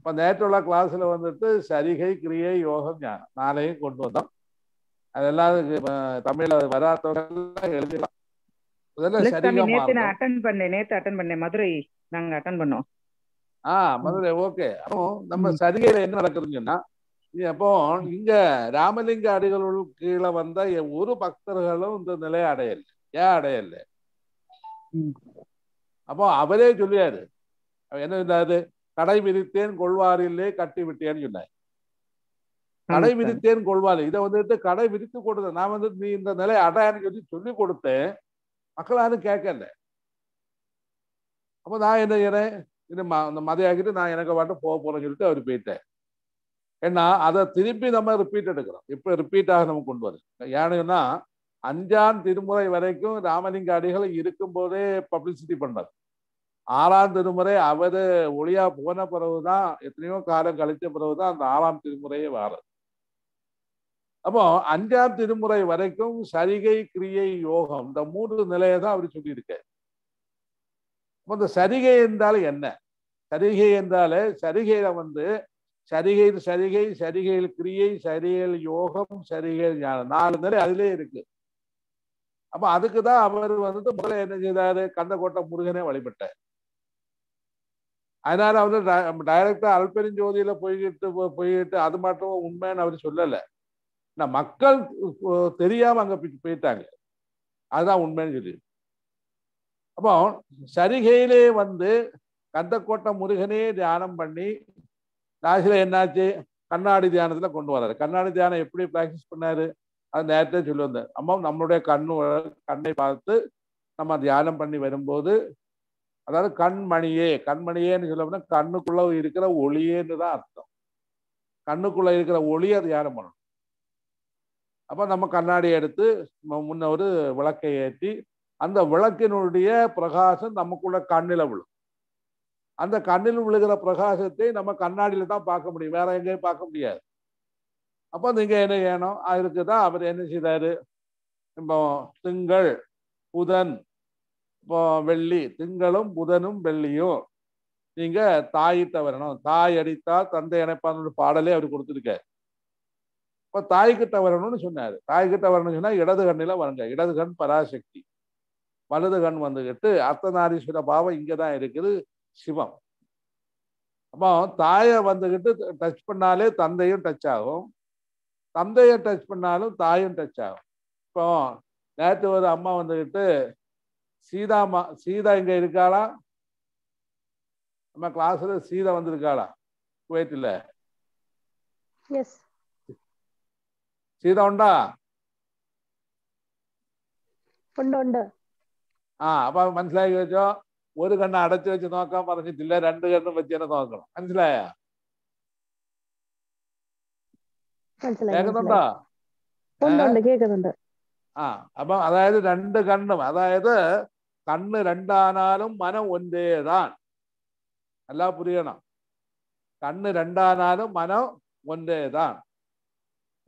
இப்போ நேற்றுள்ள கிளாஸ்ல வந்துட்டு சரிகை கிரியை யோகம் ஞானம் நாளையும் கொண்டு வந்தோம். அதெல்லாம் தமிழ்ல வராதவங்க எழுதிடலாம். நேத்து அட்டன் பண்ணேன் மதுரை நாங்க அட்டன் பண்ணோம். மதுரை ஓகே. அப்போ நம்ம சரிகையில என்ன நடக்குதுன்னு சொன்னா, அப்போ இங்க ராமலிங்க அடிகள் கீழே வந்த ஒரு பக்தர்களும் இந்த நிலையை அடையல. ஏன் அடையல? அப்போ அவரே சொல்லியாரு, என்ன சொன்னாரு? கடை விதித்தேன் கொள்வாரில்லே கட்டி விட்டேன்னு சொன்னார். கடை விதித்தேன் கொள்வாரு, இதை வந்துட்டு கடை விதித்து கொடுத்த நான் வந்துட்டு நீ இந்த நிலை அடையான்னு சொல்லி கொடுத்தேன், மக்கள் யாரும் கேட்கல. அப்போ நான் என்ன செய்யறேன், இந்த மதியாகிட்டு நான் எனக்கு பாட்டு போக போறேன்னு சொல்லிட்டு அவர் போயிட்டேன். ஏன்னா அதை திருப்பி நம்ம ரிப்பீட் எடுக்கிறோம். இப்ப ரிப்பீட்டாக நம்ம கொண்டு வரும். ஏன்னா 5ஆம் திருமுறை வரைக்கும் ராமலிங்க அடிகள் இருக்கும் போதே பப்ளிசிட்டி பண்ணார். 6ஆம் திருமுறை அவரு ஒளியா போன பிறகுதான், எத்தனையோ காலம் கழிச்ச பிறகுதான் அந்த 6ஆம் திருமுறையே வாரது. அப்போ 5ஆம் திருமுறை வரைக்கும் சரிகை கிரியை யோகம் இந்த 3 நிலையை தான் அவர் சொல்லியிருக்கார். இந்த சரிகை என்றாலும் என்ன? சரிகை என்றாலே சரிகையில வந்து சரிகையில் சரிகை, சரிகையில் கிரியை, சரிகையில் யோகம், சரிகையில் ஞானம் 4 நிலை அதிலே இருக்கு. அப்ப அதுக்குதான் அவர் வந்துட்டு முதல்ல என்ன செய்தாரு, கந்தக்கோட்டை முருகனே வழிபட்டார். அதனால அவர் டைரக்டா அல்பெருஞ்சோதியில போயிட்டு அது மட்டும் உண்மைன்னு அவர் சொல்லல. மக்கள் தெரியாம அங்க போயிட்டாங்க, அதுதான் உண்மைன்னு சொல்லி. அப்போ சரிகையிலே வந்து கந்தக்கோட்டை முருகனே தியானம் பண்ணி லாஸ்ட்ல என்னாச்சு, கண்ணாடி தியானத்துல கொண்டு வர்றாரு. கண்ணாடி தியானம் எப்படி பிராக்டிஸ் பண்ணாரு அது நேரத்தே சொல்லி வந்தார். அம்மா நம்மளுடைய கண்ணை பார்த்து நம்ம தியானம் பண்ணி வரும்போது, அதாவது கண்மணியேன்னு சொல்லணும்னா கண்ணுக்குள்ள இருக்கிற ஒளியேன்னு தான் அர்த்தம். கண்ணுக்குள்ள இருக்கிற ஒளியை தியானம் பண்ணணும். அப்ப நம்ம கண்ணாடி எடுத்து முன்ன ஒரு விளக்கை ஏற்றி அந்த விளக்கினுடைய பிரகாசம் நமக்குள்ள கண்ணில விழும். அந்த கண்ணில் விழுகிற பிரகாசத்தை நம்ம கண்ணாடியில தான் பார்க்க முடியும், வேற எங்கேயும் பார்க்க முடியாது. அப்போ நீங்க என்ன செய்யணும், அதுக்குதான் அவர் என்ன செய்தாரு, இப்போ திங்கள் புதன் இப்போ வெள்ளி, திங்களும் புதனும் வெள்ளியும் நீங்க தாயிட்ட வரணும். தாய் அடித்தால் தந்தை இணைப்பான்னு பாடலே அவர் கொடுத்துருக்காரு. இப்போ தாய்கிட்ட வரணும்னு சொன்னாரு. தாய்கிட்ட வரணும்னு சொன்னா இடது கண்ணில வருங்க. இடது கண் பராசக்தி, வலது கண் வந்துகிட்டு அர்த்தநாரீஸ்வர பாவம் இங்கதான் இருக்குது, சிவம். அப்போ தாயை வந்துகிட்டு டச் பண்ணாலே தந்தையும் டச் ஆகும், தந்தையை டச் பண்ணாலும் தாயும் டச் ஆகும். இப்போ நேற்று ஒரு அம்மா வந்துகிட்டு சீதா இங்க இருக்காளா? நம்ம கிளாஸ்ல சீதா வந்திருக்காளா? குவைத்தில் சீதா உண்டா? அப்ப മനസ്സിലായി വെച്ചോ. ഒരു കണ്ണ് അടച്ചു വെച്ച് നോക്കാൻ പറഞ്ഞിട്ടില്ല, 2 കണ്ണും വെച്ച് തന്നെ നോക്കണം. മനസ്സിലായോ? കേൾക്കുന്നുണ്ടോ? അപ്പൊ അതായത് 2 കണ്ണും, അതായത് കണ്ണ് 2 ആനാലും മനം ഒന്നേതാണ്. நல்லா புரியணும். கண்ணு 2 ஆனாலும் மனம் ஒன்றேதான்.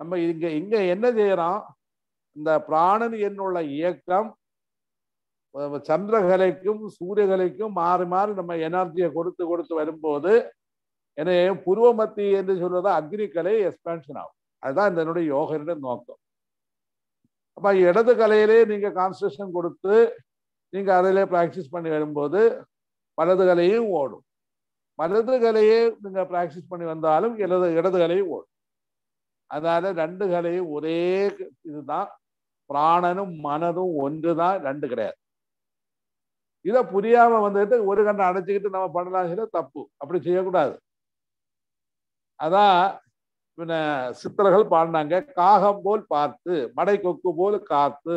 நம்ம இங்க என்ன செய்யறோம், இந்த பிராணன் என்னுள்ள இயக்கம் சந்திரகலைக்கும் சூரியகலைக்கும் மாறி மாறி நம்ம எனர்ஜியை கொடுத்து வரும்போது என்ன புருவமத்தி என்று சொல்றது அக்னிகலை எக்ஸ்பான்ஷன் ஆகும். அதுதான் இதனுடைய யோகனுடைய நோக்கம். அப்ப இடது கலையிலே நீங்க கான்சன்ட்ரேஷன் கொடுத்து நீங்க அதிலே பிராக்டிஸ் பண்ணி வரும்போது வலது கலையும் ஓடும். வலது கலையே நீங்க பிராக்டிஸ் பண்ணி வந்தாலும் இடது கலையும் ஓடும். அதனால 2 கலையும் ஒரே இதுதான். பிராணனும் மனதும் ஒன்றுதான், 2 கிடையாது. இதை புரியாம வந்துட்டு ஒரு கண்ணை அடைச்சிக்கிட்டு நம்ம பண்ணலாம், தப்பு. அப்படி செய்யக்கூடாது. அதான் சித்தர்கள் பாடினாங்க, காகம் போல் பார்த்து மடை கொக்கு போல் காத்து.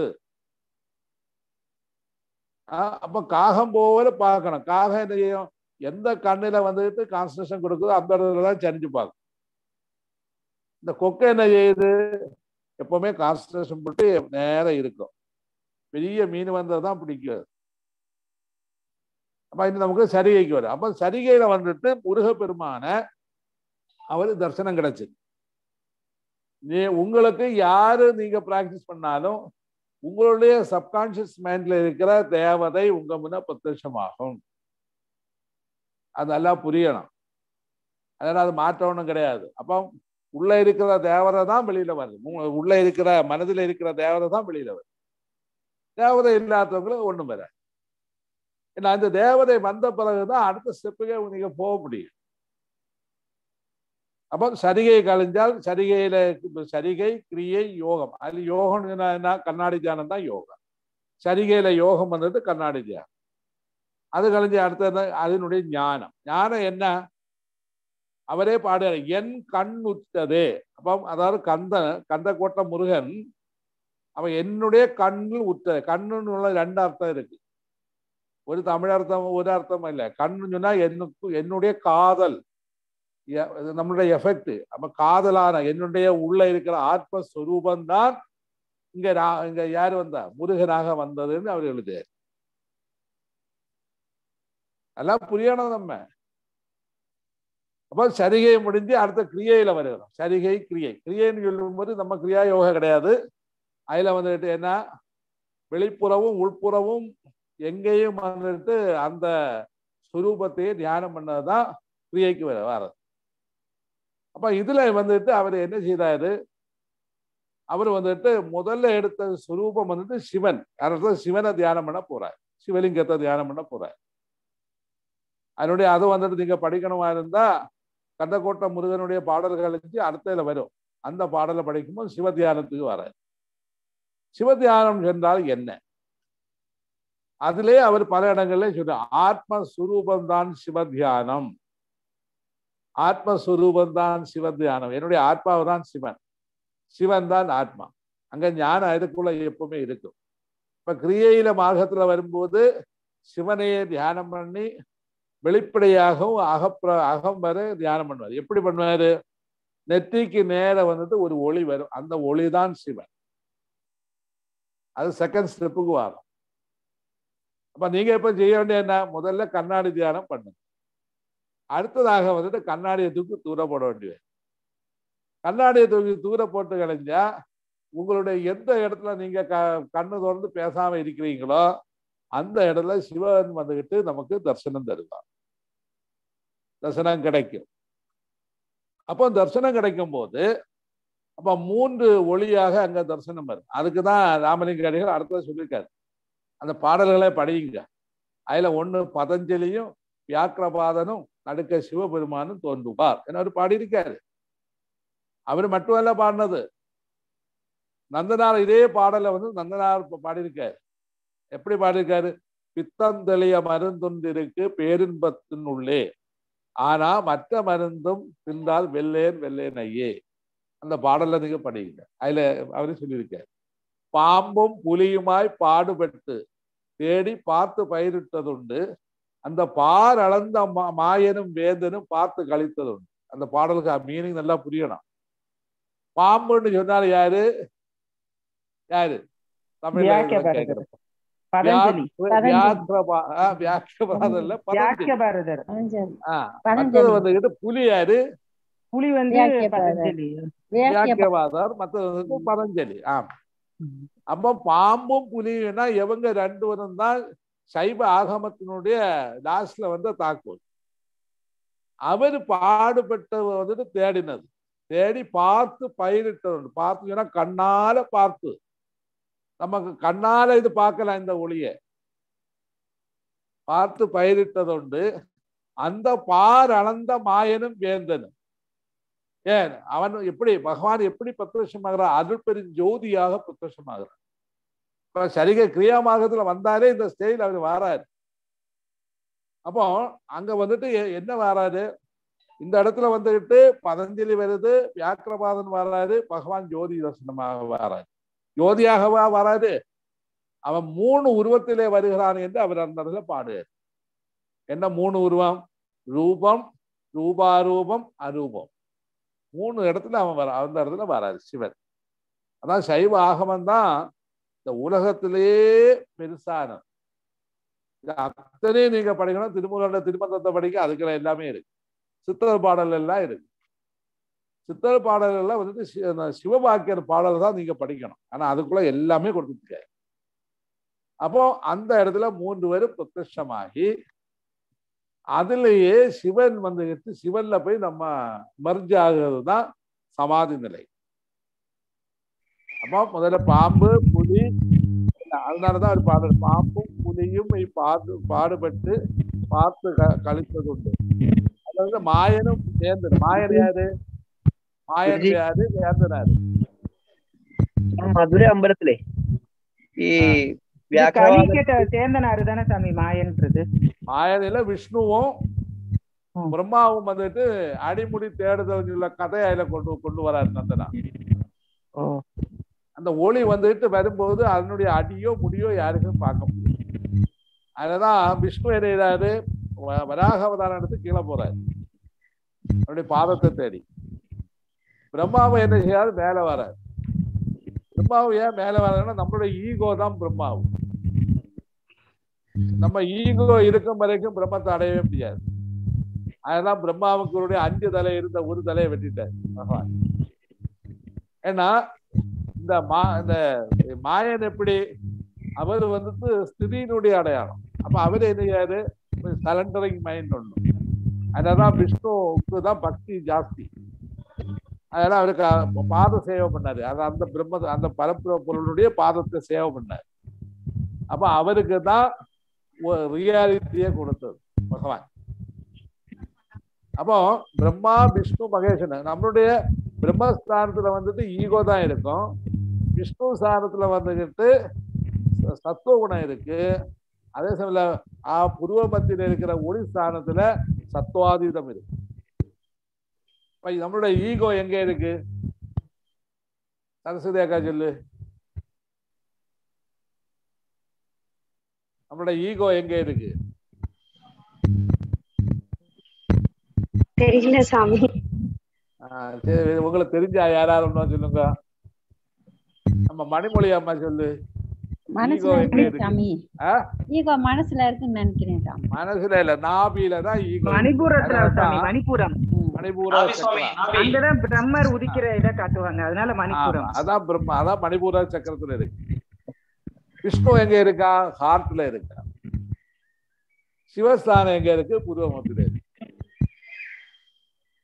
அப்ப காகம் போல பார்க்கணும். காகம் என்ன செய்யும், எந்த கண்ணில வந்துட்டு கான்சன்ட்ரேஷன் கொடுக்குதோ அந்த இடத்துல தான் சரிஞ்சு பார்க்கும். இந்த கொக்கை என்ன செய்யுது, எப்பவுமே கான்சன்ட்ரேஷன் போட்டு நேரம் இருக்கும். பெரிய மீன் வந்ததான் பிடிக்கும். அப்ப இது நமக்கு சரிகைக்கு வரும். அப்ப சரிகையில வந்துட்டு முருகப்பெருமான அவரு தரிசனம் கிடைச்சு. உங்களுக்கு யாரு நீங்க பிராக்டிஸ் பண்ணாலும் உங்களுடைய சப்கான்சியஸ் மைண்ட்ல இருக்கிற தேவதை உங்க முன்ன பிரத்யட்சமாகும். அதெல்லாம் புரியணும். அதனால அது மாற்றம்னு கிடையாது. அப்போ உள்ள இருக்கிற தேவதை தான் வெளியில வருது. உள்ள இருக்கிற மனதில் இருக்கிற தேவதை தான் வெளியில வருது. தேவதை இல்லாதவங்களுக்கு ஒண்ணும் வராது. ஏன்னா அந்த தேவதை வந்த பிறகுதான் அடுத்த ஸ்டெப்புக்கே நீங்க போக முடியும். அப்போ சரிகை கழிஞ்சால் சரிகையில சரிகை கிரியை யோகம். அது யோகம் என்ன? கண்ணாடி தியானம் தான் யோகம். சரிகையில யோகம் வந்துட்டு கண்ணாடி தியானம். அது கழிஞ்சு அடுத்தது அதனுடைய ஞானம். ஞானம் என்ன? அவரே பாடுறார், என் கண் உற்றதே. அப்போ அதாவது கந்த கோட்டை முருகன் அவன் என்னுடைய கண்ணில் உற்ற. கண்ணுன்னு ரெண்டு அர்த்தம் இருக்கு. ஒரு தமிழ் அர்த்தம் ஒரு அர்த்தம் இல்லை. கண்ணு சொன்னா என்னுடைய காதல், நம்மளுடைய எஃபெக்ட். அப்ப காதலான என்னுடைய உள்ள இருக்கிற ஆத்மஸ்வரூபந்தான் இங்க யாரு வந்தா? முருகனாக வந்ததுன்னு அவர் எழுதுறார். எல்லாம் புரியணும் நம்ம. அப்போ சரிகை முடிஞ்சு அடுத்த கிரியையில வருகிறோம். சரிகை கிரியை. கிரியைன்னு சொல்லும்போது நம்ம கிரியா யோகா கிடையாது. அதுல வந்துட்டு என்ன, வெளிப்புறவும் உள்புறவும் எங்கேயும் வந்துட்டு அந்த சுரூபத்தையே தியானம் பண்ணதுதான் கிரியைக்கு வர்றது. அப்ப இதுல வந்துட்டு அவர் என்ன செய்தாரு? அவர் வந்துட்டு முதல்ல எடுத்த சுரூபம் வந்துட்டு சிவன். சிவனை தியானம் பண்ண போறார். சிவலிங்கத்தை தியானம் பண்ண போறார். அதனுடைய அது வந்துட்டு நீங்க படிக்கணுமா இருந்தா கந்தக்கோட்டை முருகனுடைய பாடல்களுக்கு அடுத்ததுல வரும். அந்த பாடலை படிக்கும்போது சிவ தியானத்துக்கு வர. சிவ தியானம் என்றால் என்ன? அதிலே அவர் பல இடங்கள்ல சொல்றார், ஆத்மஸ்வரூபந்தான் சிவ தியானம். ஆத்மஸ்வரூபந்தான் சிவ தியானம். என்னுடைய ஆத்மாவை தான் சிவன், சிவன் தான் ஆத்மா. அங்க ஞானம் அதுக்குள்ள எப்பவுமே இருக்கும். இப்ப கிரியையில மார்க்கத்துல வரும்போது சிவனையே தியானம் பண்ணி வெளிப்படையாகவும் அகம் வர தியானம் பண்ணுவார். எப்படி பண்ணுவாரு? நெற்றிக்கு நேர வந்துட்டு ஒரு ஒளி வரும். அந்த ஒளிதான் சிவன். அது செகண்ட் ஸ்டெப்புக்கு வரும். அப்ப நீங்க இப்ப செய்ய வேண்டிய என்ன? முதல்ல கண்ணாடி தியானம் பண்ணுங்க. அடுத்ததாக வந்துட்டு கண்ணாடியை தூக்கி தூர போட வேண்டியது. கண்ணாடியை தூக்கி தூர போட்டு கழிஞ்சா உங்களுடைய எந்த இடத்துல நீங்க கண்ணு திறந்து பேசாம இருக்கிறீங்களோ அந்த இடத்துல சிவன் வந்துகிட்டு நமக்கு தரிசனம் தருவார். தரிசனம் கிடைக்கும். அப்போ தரிசனம் கிடைக்கும் போது அப்ப 3 ஒளியாக அங்க தரிசனம் வரும். அதுக்குதான் ராமலிங்க அடிகள் அடுத்தது சொல்லியிருக்காரு. அந்த பாடல்களை படியுங்க. அதுல ஒண்ணு பதஞ்சலியும் வியாக்கிரபாதனும் நடுக்க சிவபெருமானும் தோன்றுவார் என அவர் பாடியிருக்காரு. அவர் மட்டுமல்ல பாடினது, நந்தனார் இதே பாடலை நந்தனார் பாடியிருக்காரு. எப்படி பாடியிருக்காரு? பித்தந்தெளிய மருந்தொன்றிருக்கு பேரின்பத்தின் உள்ளே, ஆனா மற்ற மருந்தும் தின்றால் வெள்ளேன் வெள்ளேன் ஐயே. அந்த பாடல நீங்க படிங்க. அதுல அவரு சொல்லியிருக்காரு, பாம்பும் புலியுமாய் பாடுபட்டு தேடி பார்த்து பயிரிட்டதுண்டு, அந்த பார் அளந்த மாயனும் வேந்தனும் பார்த்து கழித்ததுண்டு. அந்த பாடலுக்கு மீனிங் நல்லா புரியணும். பாம்புன்னு சொன்னாலும் யாரு யாரு தமிழ்ல கேட்கிறப்ப புலி யாரு? புலி பதஞ்சலி. ஆமா. அப்ப பாம்பும் புலியும்னா எவங்க 2 பேரும் தான் சைவ ஆகமத்தினுடைய லாஸ்ட்ல தாக்குவது. அவர் பாடுபட்டது வந்துட்டு தேடினது, தேடி பார்த்து பயிரிட்டது. பார்த்து கண்ணால பார்த்து, நமக்கு கண்ணால இது பார்க்கலாம். இந்த ஒளியை பார்த்து பயிரிட்டதுண்டு, அந்த பார் அளந்த மாயனும் வேந்தனும். ஏன் அவன் எப்படி பகவான் எப்படி பிரத்யட்சமாகிறான்? அருள் பெரும் ஜோதியாக பிரத்யட்சமாகிறான். இப்ப சரிகை கிரியாமாகத்துல வந்தாலே இந்த ஸ்டேஜில் அவர் வாராரு. அப்போ அங்க வந்துட்டு என்ன வராரு? இந்த இடத்துல வந்துட்டு பதஞ்சலி வருது, வியாக்கிரபாதன் வராரு, பகவான் ஜோதி தரிசனமாக வராரு. ஜோதியாகவா வராது, அவன் 3 உருவத்திலே வருகிறான் என்று அவர் அந்த இடத்துல பாடுவார். என்ன 3 உருவம்? ரூபம், ரூபாரூபம், அரூபம். 3 இடத்துல அவன் அந்த இடத்துல வராது சிவன். அதான் சைவ ஆகமம் தான் இந்த உலகத்திலேயே பெருசான. அத்தனையும் நீங்க படிக்கணும். திருமூலோட திருமந்தத்தை படிக்க அதுக்குள்ள எல்லாமே இருக்கு. சித்தர் பாடல் எல்லாம் இருக்கு. சித்தர் பாடல் எல்லாம் வந்துட்டு சிவபாக்கியர் பாடல் தான் நீங்க படிக்கணும். ஆனா அதுக்குள்ள எல்லாமே கொடுத்துருக்க. அப்போ அந்த இடத்துல 3 பேரும் பிரத்யட்சமாகி அதுலயே சிவன் வந்துட்டு சிவன்ல போய் நம்ம மர்ஜ் ஆகிறது தான் சமாதி நிலை. அப்போ முதல்ல பாம்பு புலி, அதனாலதான் அவர் பாடு பாம்பும் புலியும் பாடுபட்டு பார்த்து கழித்தது உண்டு. அதாவது மாயனும் வேந்தன். மாயன் யாரு? மாயன் யாரு? வேந்தனாரு? மதுரை அம்பலத்திலே சேந்தனாரு தானே சாமி மாயன்றது. மாயனில விஷ்ணுவும் பிரம்மாவும் வந்துட்டு அடிமுடி தேடுதல் கதையை அதுல கொண்டு வராரு நந்தனா. அந்த ஒளி வந்துட்டு வரும்போது அதனுடைய அடியோ முடியோ யாருக்கும் பார்க்க முடியும். அதுதான் விஷ்ணு என்ன செய்யறாரு, வராக அவதாரம் எடுத்து கீழே போறாரு அவருடைய பாதத்தை தேடி. பிரம்மாவை என்ன செய்யாது, மேல வராரு. பிரம்மாவு ஏன் மேல வர்றதுன்னா நம்மளுடைய ஈகோ தான் பிரம்மாவு. நம்ம ஈகோ இருக்கும் வரைக்கும் பிரம்மத்தை அடையவே முடியாது. அதுதான் பிரம்மாவுக்கு 5 தலை இருந்த ஒரு தலையை வெட்டிட்டார் பகவான். ஏன்னா இந்த மாயன் எப்படி, அவர் வந்துட்டு ஸ்திதியினுடைய அடையாளம். அப்ப அவர் என்ன செய்யாரு, சலண்டரிங் மைண்ட் ஒண்ணு. அதனாலதான் விஷ்ணுவுக்கு தான் பக்தி ஜாஸ்தி. அதெல்லாம் அவருக்கு பாத சேவை பண்ணாரு. அது அந்த பரம்பொருளுடைய பாதத்தை சேவை பண்ணாரு. அப்ப அவருக்கு தான் ரியாலிட்டியே கொடுத்தது பகவான். அப்போ பிரம்மா விஷ்ணு மகேசன், நம்மளுடைய பிரம்மஸ்தானத்துல வந்துட்டு ஈகோ தான் இருக்கும். விஷ்ணு ஸ்தானத்துல வந்துட்டு சத்துவ குணம் இருக்கு. அதே சமயம் புருவ மத்தியில இருக்கிற ஒளி ஸ்தானத்துல சத்துவாதீதம் இருக்கு. நம்மளுடைய ஈகோ எங்க இருக்கு? சரஸ்வதி அக்கா சொல்லு, நம்மளுடைய ஈகோ எங்க இருக்கு? தெரியல சாமி. உங்களுக்கு தெரிஞ்சா யாராவது ஒண்ணு சொல்லுங்க. நம்ம மணிமொழி அம்மா சொல்லு. மனசுல இருக்குன்னு நினைக்கிறேன். மனசுல இல்ல, நாபியில தான் ஈகோ. மணிபூரம் பிரம்மர் உதிக்கிற இதை காட்டுவாங்க. அதனால மணிபூரம் அதான் பிரம்மா, அதான் மணிபூர சக்கரத்துல இருக்கு. விஷ்ணு எங்க இருக்கா? ஹார்ட்ல இருக்கா. சிவஸ்தானம் எங்க இருக்கு? புருவமத்தில இருக்கு.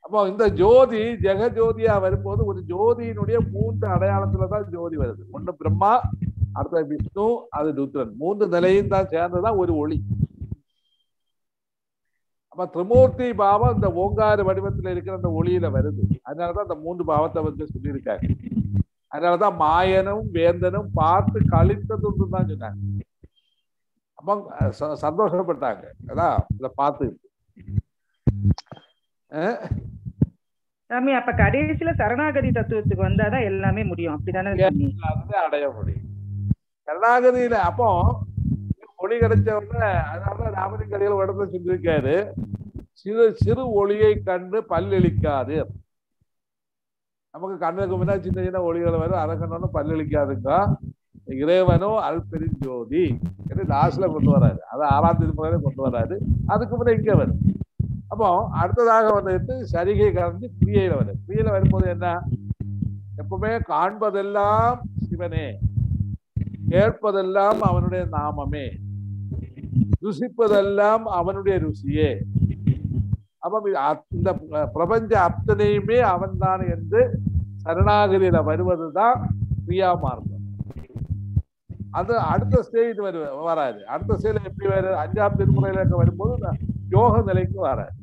அப்போ இந்த ஜோதி ஜெகஜோதியா வரும்போது ஒரு ஜோதியினுடைய 3 அடையாளத்துலதான் ஜோதி வருது. ஒண்ணு பிரம்மா, அடுத்த விஷ்ணு, அது ருத்ரன். 3 நிலையும் தான் சேர்ந்ததான் ஒரு ஒளி. அப்ப திரிமூர்த்தி பாவம் இந்த ஓங்கார வடிவத்துல இருக்கிற அந்த ஒளியில வருது. அதனாலதான் அந்த 3 பாவத்தை வந்து சொல்லியிருக்காங்க. அதனாலதான் மாயனும் வேந்தனும் பார்த்து கழித்ததுன்னு தான் சொன்னாங்க. அப்ப சந்தோஷப்பட்டாங்க. அதான் இத பார்த்து. சாமி, அப்ப கடைசியில சரணாகதி தத்துவத்துக்கு வந்தாதான் எல்லாமே முடியும். அப்படித்தானே அடைய முடியும் சரணாகதியில. அப்போ ஒளி கிடைச்சவங்க, அதனால ராமலிங்கடிகள் இடத்துல சொல்லியிருக்காரு, சிறு ஒளியை கண்டு பல்லளிக்காது. நமக்கு கண்ணுக்கு முன்னாடி சின்ன சின்ன ஒளிகளை வரும், அதை கண்டோன்னு பல்லளிக்காதுங்க. இறைவனோ அல்பெருஞ்சோதி என்று லாஸ்ட்ல கொண்டு வராரு. அதை 6ஆம் திருமுறையில கொண்டு வராரு. அதுக்கு முன்னாடி இங்க வரும். அப்போ அடுத்ததாக வந்துட்டு சரிகை கலந்து கிரியையில வரும். கிரியையில வரும்போது என்ன, எப்பவுமே காண்பதெல்லாம் சிவனே, கேட்பதெல்லாம் அவனுடைய நாமமே, ருசிப்பதெல்லாம் அவனுடைய ருசியே. அப்ப இந்த பிரபஞ்ச அத்தனையுமே அவன் தான் என்று சரணாகதியில வருவதுதான் கிரியா மார்க்கம். அது அடுத்த ஸ்டேஜ் வராது. அடுத்த ஸ்டேஜ் எப்படி வருது? 5ஆம் திருமுறையில வரும்போது யோக நிலைக்கு வராது.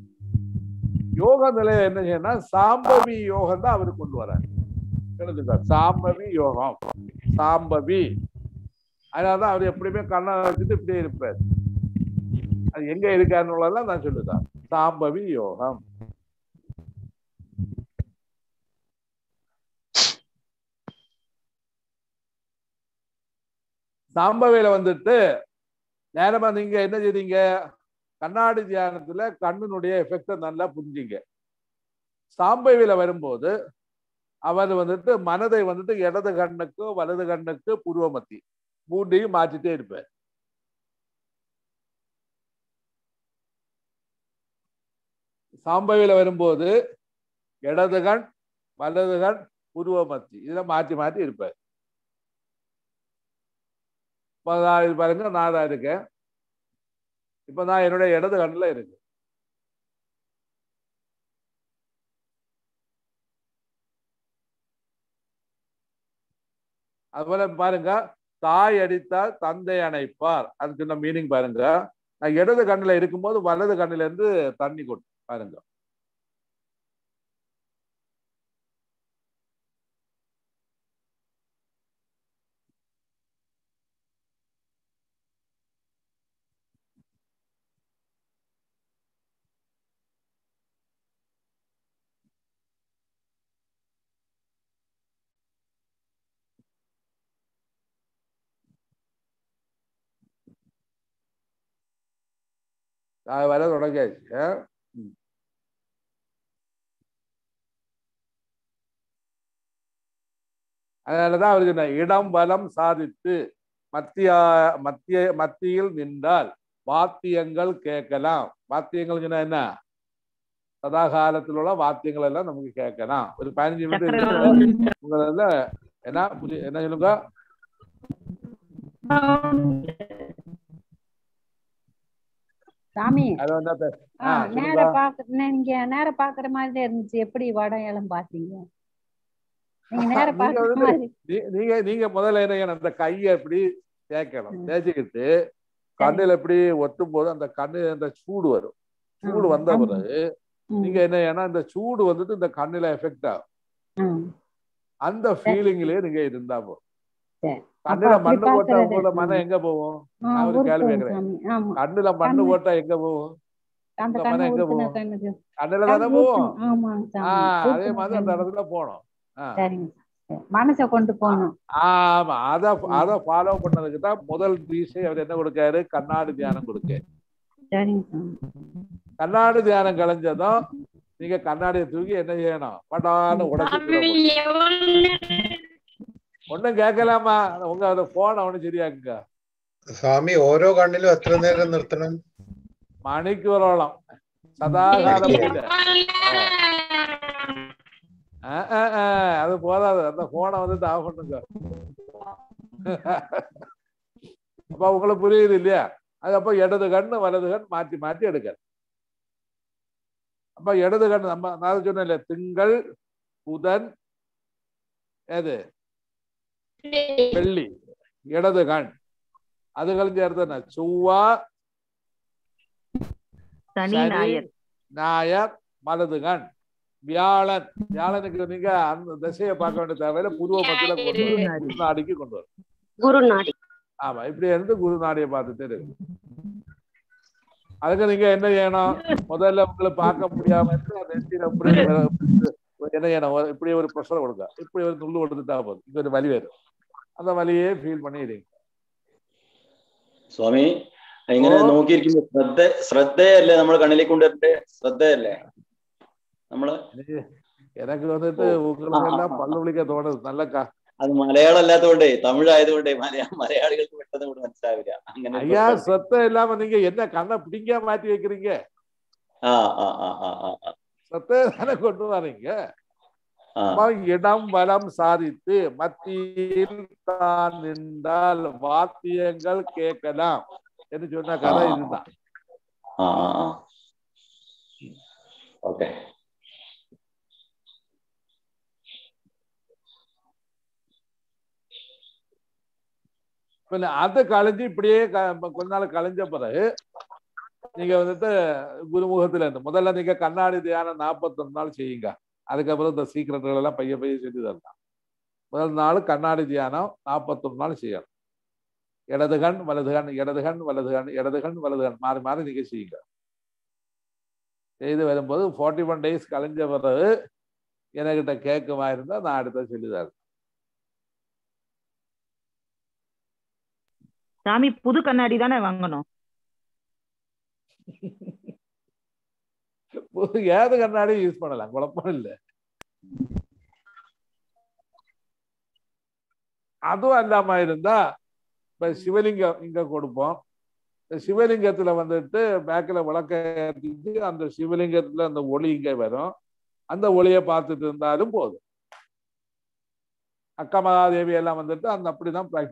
யோக நிலையில என்ன செய்யணும்னா சாம்பவி யோகம் தான் அவரு கொண்டு வராரு. சாம்பவி யோகம், சாம்பவி. அதனாலதான் அவர் எப்படியுமே கண்ணை வச்சுட்டு இப்படியே இருப்பார். அது எங்க இருக்காருன்னு நான் சொல்லுதான். சாம்பவி யோகம். சாம்பவியில வந்துட்டு நேரமா நீங்க என்ன செய்றீங்க, கண்ணாடி தியானத்துல கண்ணினுடைய எஃபெக்ட நல்லா புரிஞ்சிங்க. சாம்பவியில வரும்போது அவர் வந்துட்டு மனதை வந்துட்டு இடது கண்ணுக்கு வலது கண்ணுக்கு புருவமத்தி 3ஐயும் மாற்றிட்டே இருப்பார். சாம்பவியில வரும்போது இடது கண் வலது கண் புருவமத்தி இதுல மாற்றி மாற்றி இருப்பார். பாருங்க, நான் தான் இருக்கேன். இப்ப நான் என்னுடைய இடது கண்ணுல இருக்கு. அதுபோல பாருங்க, தாய் அடித்தால் தந்தை அணைப்பார். அது சொன்ன மீனிங் பாருங்க. நான் இடது கண்ணுல இருக்கும்போது வலது கண்ணுல இருந்து தண்ணி கொட்டும் பாருங்க. வர தொடங்கியாச்சு. அதனாலதான் அவருக்கு என்ன இடம் வலம் சாதித்து மத்தியில் நின்றால் வாத்தியங்கள் கேட்கலாம். வாத்தியங்கள் என்ன? சதா காலத்தில் உள்ள வாத்தியங்கள் எல்லாம் நமக்கு கேட்கலாம். ஒரு 15 மினிட் உங்கள என்ன சொல்லுங்க? சாமி நீங்க நேர பாக்குற மாதிரி இருந்துச்சு. எப்படி வடம் ஏலம் பாத்தீங்க? நீங்க முதல்ல என்ன, அந்த கையை எப்படி தேய்க்கணும். தேய்ச்சிக்கிட்டு கண்ணுல எப்படி ஒட்டும் போது அந்த கண்ணு அந்த சூடு வரும். சூடு வந்த பிறகு நீங்க என்ன, ஏன்னா இந்த சூடு வந்துட்டு இந்த கண்ணுல எஃபெக்ட் ஆகும். அந்த ஃபீலிங்லயே நீங்க இருந்தா போதும். கண்ணுல மண்ணு போட்டா உங்களோட மனம் எங்க போவோம்? நான் ஒரு கேள்வி கேட்கிறேன். கண்ணுல மண்ணு போட்டா எங்க போவோம்? மனம் எங்க போவோம்? கண்ணுல தானே போவோம். அதே மாதிரி அந்த இடத்துல போனோம். மனசை கொண்டு போகணும். ஆமா, அத ஃபாலோ பண்ணதுக்கு தான் முதல் தீசை அவர் என்ன கொடுக்காரு? கண்ணாடி தியானம் கொடுக்காரு. கண்ணாடி தியானம் கலைஞ்சதும் நீங்க கண்ணாடியை தூக்கி என்ன செய்யணும்? படான்னு உடச்சு ஒன்னும் கேட்கலாமா? உங்க அதை போன ஒண்ணு சரியாக்குங்க സ്വാമി. ഓരോ കണ്ണിലും എത്ര നേരം നിർത്തണം? മണിക്കൂറോളം സദാകാലം. அது போதாது. அந்த போனை வந்துட்டு ஆஃப் பண்ணுங்க. அப்ப உங்களுக்கு புரியுது இல்லையா? அது அப்ப இடது கண்ணு வலது கண் மாற்றி மாற்றி எடுக்க. அப்ப இடது கண் நம்ம நான் சொன்னேன் இல்லையா, திங்கள் புதன் எது வெள்ளி இடது கண். அது கழிஞ்ச இடத்த செவ்வா சனி ஞாயர் வலது கண். வியாழன். வியாழனுக்கு நீங்க அந்த திசையை பார்க்க வேண்டிய தேவையில்ல, பூர்வ மத்தியில கொண்டு வரும், குருநாடிக்கு கொண்டு வரும். குருநாடி. ஆமா, இப்படி இருந்து குருநாடியை பார்த்துட்டு இருக்கு. அதுக்கு நீங்க என்ன செய்யணும்? முதல்ல உங்களை பார்க்க முடியாம என்ன செய்யணும்? இப்படி ஒரு ப்ரெஷர் கொடுக்க, இப்படி ஒரு துள்ளு கொடுத்துட்டா போதும். இது ஒரு வலி வரும். அந்த വലിയെ ഫീൽ பண்ணிடுங்க. സ്വാമി ഇങ്ങനെ നോക്കിയിരിക്കുമ്പോ ശ്രദ്ധയല്ലേ നമ്മൾ കണ്ണിലേക്ക് കൊണ്ടുവരണ്ടേ? ശ്രദ്ധയല്ലേ നമ്മള്? எனக்கு வந்துட்டு உங்களுக்கு எல்லாம் பல்லு விളിக்க தோணுது. நல்ல അത് മലയാളം അല്ലാത്തതുകൊണ്ടേ, തമിഴായതുകൊണ്ടേ മലയാളികൾക്ക് പെട്ടെന്ന് കൂടെ മനസ്സിലാവില്ല. അങ്ങനെ ஐயா சத்தம் இல்லாம நீங்க என்ன கண்ணை பிடிங்க மாറ്റി வைக்கிறீங்க? சத்தம் தானே கொண்டு வரீங்க. இடம் வலம் சாதித்து மத்தியில் தான் நின்றால் வாத்தியங்கள் கேட்கலாம் என்று சொன்ன கதை இதுதான். ஓகே. அது கலைஞ்சு இப்படியே கொஞ்ச நாள் கலைஞ்ச பிறகு நீங்க வந்துட்டு குருமுகத்துல இருந்து முதல்ல நீங்க கண்ணாடி தியானம் 41 நாள் செய்யுங்க. அதுக்கப்புறம் இந்த சீக்கிரங்கள் எல்லாம் பைய செஞ்சு தரலாம். முதல் நாள் கண்ணாடி தியானம் 41 நாள் செய்யணும். இடது கண் வலது கண், இடது கண் வலது கண், இடது கண் வலது கண் மாறி மாறி நீங்க செய்யுங்க. செய்து வரும்போது 41 days கலைஞ்ச பிறகு என்கிட்ட கேட்குமா இருந்தா நான் அடுத்த சொல்லிதான். சாமி புது கண்ணாடி தானே வாங்கணும்? ஏது கண்ணாடி யூஸ் பண்ணலாம், குழப்பம் இல்லை. அதுவும் அல்லாம இருந்தா இப்ப சிவலிங்கம் இங்க கொடுப்போம். சிவலிங்கத்துல வந்துட்டு பேக்கில் விளக்க ஏற்றிட்டு அந்த சிவலிங்கத்துல அந்த ஒளி இங்க வரும். அந்த ஒளியை பார்த்துட்டு இருந்தாலும் போதும். அக்கா மகாதேவி எல்லாம் வந்துட்டு அந்த அப்படிதான் பிராக்டிஸ்